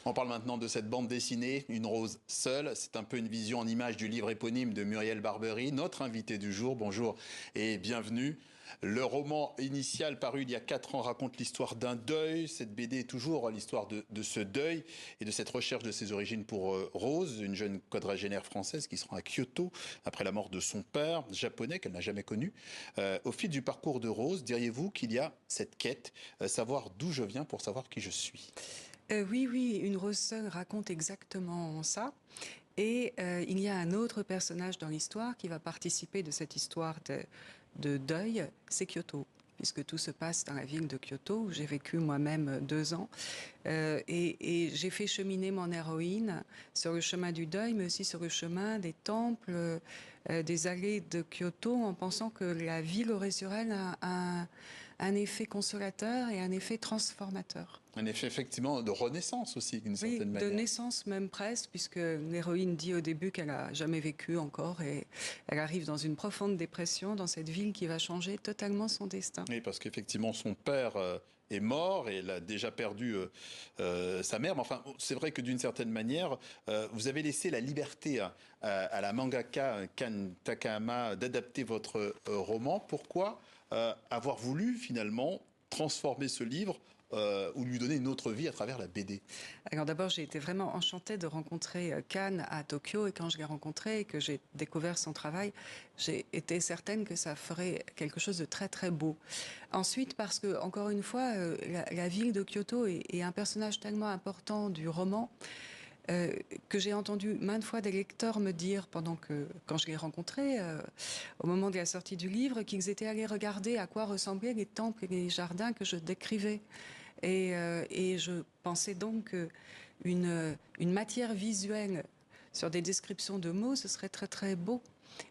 On parle maintenant de cette bande dessinée, Une rose seule. C'est un peu une vision en images du livre éponyme de Muriel Barbery, notre invité du jour. Bonjour et bienvenue. Le roman initial paru il y a 4 ans raconte l'histoire d'un deuil. Cette BD est toujours l'histoire de ce deuil et de cette recherche de ses origines pour Rose, une jeune quadragénaire française qui se rend à Kyoto après la mort de son père, japonais qu'elle n'a jamais connu. Au fil du parcours de Rose, diriez-vous qu'il y a cette quête, savoir d'où je viens pour savoir qui je suis? Oui, Une rose seule raconte exactement ça. Et il y a un autre personnage dans l'histoire qui va participer de cette histoire de deuil, c'est Kyoto, puisque tout se passe dans la ville de Kyoto, où j'ai vécu moi-même 2 ans. Et j'ai fait cheminer mon héroïne sur le chemin du deuil, mais aussi sur le chemin des temples, des allées de Kyoto, en pensant que la ville aurait sur elle un effet consolateur et un effet transformateur. Un effet effectivement de renaissance aussi, d'une Oui, certaine de manière. naissance même presque, puisque l'héroïne dit au début qu'elle a jamais vécu encore et elle arrive dans une profonde dépression dans cette ville qui va changer totalement son destin. Oui, parce qu'effectivement, son père est mort et elle a déjà perdu sa mère. Mais enfin, c'est vrai que d'une certaine manière, vous avez laissé la liberté à la mangaka Kan Takahama d'adapter votre roman. Pourquoi avoir voulu finalement transformer ce livre ou lui donner une autre vie à travers la BD? Alors d'abord, j'ai été vraiment enchantée de rencontrer Kan à Tokyo, et quand je l'ai rencontré et que j'ai découvert son travail, j'ai été certaine que ça ferait quelque chose de très très beau. Ensuite, parce que, encore une fois, la ville de Kyoto est un personnage tellement important du roman, que j'ai entendu maintes fois des lecteurs me dire, quand je l'ai rencontré, au moment de la sortie du livre, qu'ils étaient allés regarder à quoi ressemblaient les temples et les jardins que je décrivais. Et je pensais donc qu'une matière visuelle sur des descriptions de mots, ce serait très très beau.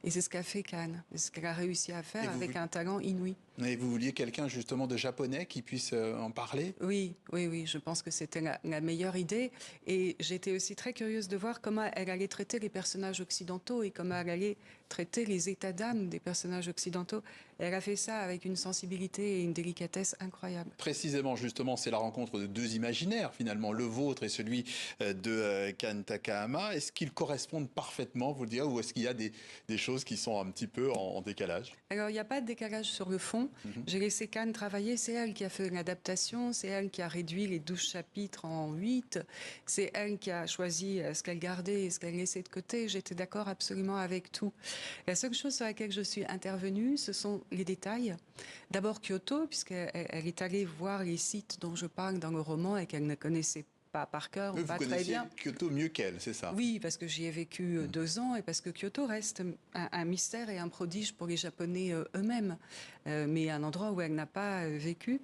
Et c'est ce qu'a fait Kan, c'est ce qu'elle a réussi à faire avec un talent inouï. Et vous vouliez quelqu'un justement de japonais qui puisse en parler? Oui, je pense que c'était la meilleure idée. Et j'étais aussi très curieuse de voir comment elle allait traiter les personnages occidentaux et comment elle allait traiter les états d'âme des personnages occidentaux. Et elle a fait ça avec une sensibilité et une délicatesse incroyables. Précisément, justement, c'est la rencontre de 2 imaginaires, finalement, le vôtre et celui de Kan Takahama. Est-ce qu'ils correspondent parfaitement, vous le direz, ou est-ce qu'il y a des choses qui sont un petit peu en décalage? Alors, il n'y a pas de décalage sur le fond. J'ai laissé Kan travailler. C'est elle qui a fait l'adaptation. C'est elle qui a réduit les 12 chapitres en 8. C'est elle qui a choisi ce qu'elle gardait et ce qu'elle laissait de côté. J'étais d'accord absolument avec tout. La seule chose sur laquelle je suis intervenue, ce sont les détails. D'abord Kyoto, puisqu'elle est allée voir les sites dont je parle dans le roman et qu'elle ne connaissait pas par cœur ou Vous pas très connaissiez bien. Kyoto mieux qu'elle, c'est ça? Oui, parce que j'y ai vécu 2 ans et parce que Kyoto reste un mystère et un prodige pour les Japonais eux-mêmes, mais un endroit où elle n'a pas vécu.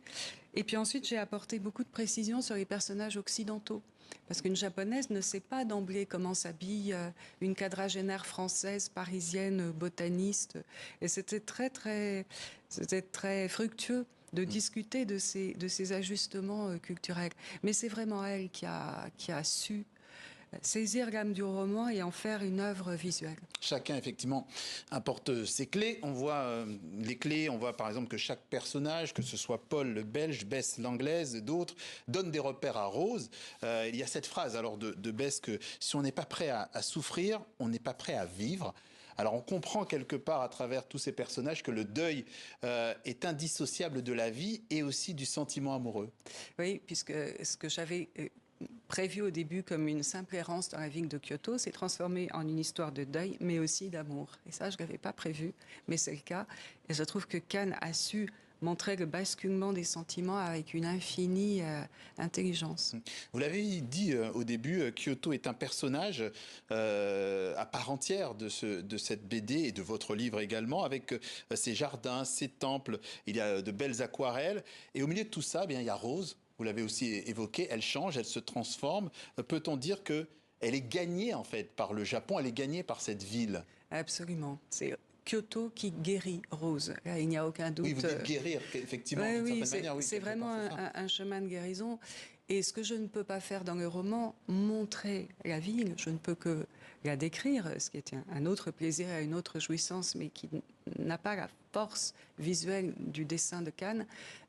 Et puis ensuite, j'ai apporté beaucoup de précisions sur les personnages occidentaux, parce qu'une Japonaise ne sait pas d'emblée comment s'habille une quadragénaire française, parisienne, botaniste. Et c'était très fructueux de discuter de ces ajustements culturels. Mais c'est vraiment elle qui a su saisir l'âme du roman et en faire une œuvre visuelle. Chacun, effectivement, apporte ses clés. On voit les clés, on voit par exemple que chaque personnage, que ce soit Paul le Belge, Bess l'Anglaise, d'autres, donne des repères à Rose. Il y a cette phrase alors de Bess que si on n'est pas prêt à souffrir, on n'est pas prêt à vivre. Alors on comprend quelque part à travers tous ces personnages que le deuil est indissociable de la vie et aussi du sentiment amoureux. Oui, puisque ce que j'avais prévu au début comme une simple errance dans la ville de Kyoto s'est transformé en une histoire de deuil, mais aussi d'amour. Et ça, je ne l'avais pas prévu, mais c'est le cas. Et je trouve que Kan a su montrer le basculement des sentiments avec une infinie intelligence. Vous l'avez dit au début, Kyoto est un personnage à part entière de cette BD et de votre livre également, avec ses jardins, ses temples, il y a de belles aquarelles. Et au milieu de tout ça, eh bien, il y a Rose, vous l'avez aussi évoqué, elle change, elle se transforme. Peut-on dire que elle est gagnée en fait par le Japon, elle est gagnée par cette ville? Absolument. C'est Kyoto qui guérit Rose. Là, il n'y a aucun doute. Oui, vous dites guérir, effectivement, d'une Oui, certaine manière. Oui, c'est quelque part, vraiment c'est ça. un chemin de guérison. Et ce que je ne peux pas faire dans le roman, montrer la ville, je ne peux que la décrire, ce qui est un autre plaisir et une autre jouissance, mais qui n'a pas la force visuelle du dessin de Kan.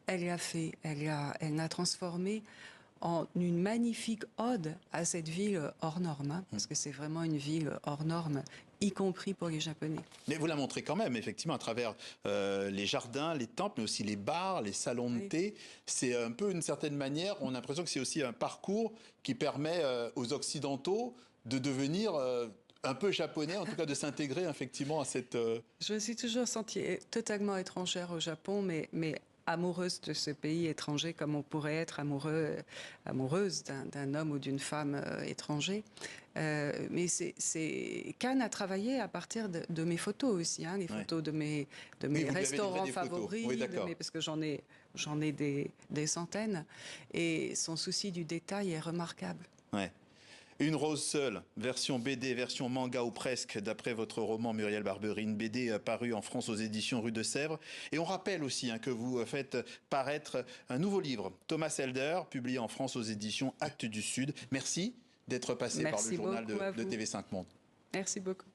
Elle l'a fait, elle l'a transformé en une magnifique ode à cette ville hors norme, hein, parce que c'est vraiment une ville hors norme, y compris pour les Japonais. Mais vous la montrez quand même, effectivement, à travers les jardins, les temples, mais aussi les bars, les salons de thé. C'est un peu, d'une certaine manière, on a l'impression que c'est aussi un parcours qui permet aux Occidentaux de devenir un peu japonais, en tout cas de s'intégrer effectivement à cette... Je me suis toujours sentie totalement étrangère au Japon, mais amoureuse de ce pays étranger comme on pourrait être amoureuse d'un homme ou d'une femme étranger. Mais Cannes a travaillé à partir de mes photos aussi, hein, les photos de mes restaurants favoris, oui, parce que j'en ai des centaines, et son souci du détail est remarquable. Ouais. Une rose seule, version BD, version manga ou presque, d'après votre roman Muriel Barbery, une BD parue en France aux éditions Rue de Sèvres. Et on rappelle aussi que vous faites paraître un nouveau livre, Thomas Helder, publié en France aux éditions Actes du Sud. Merci d'être passé par le journal de TV5 Monde. Merci beaucoup.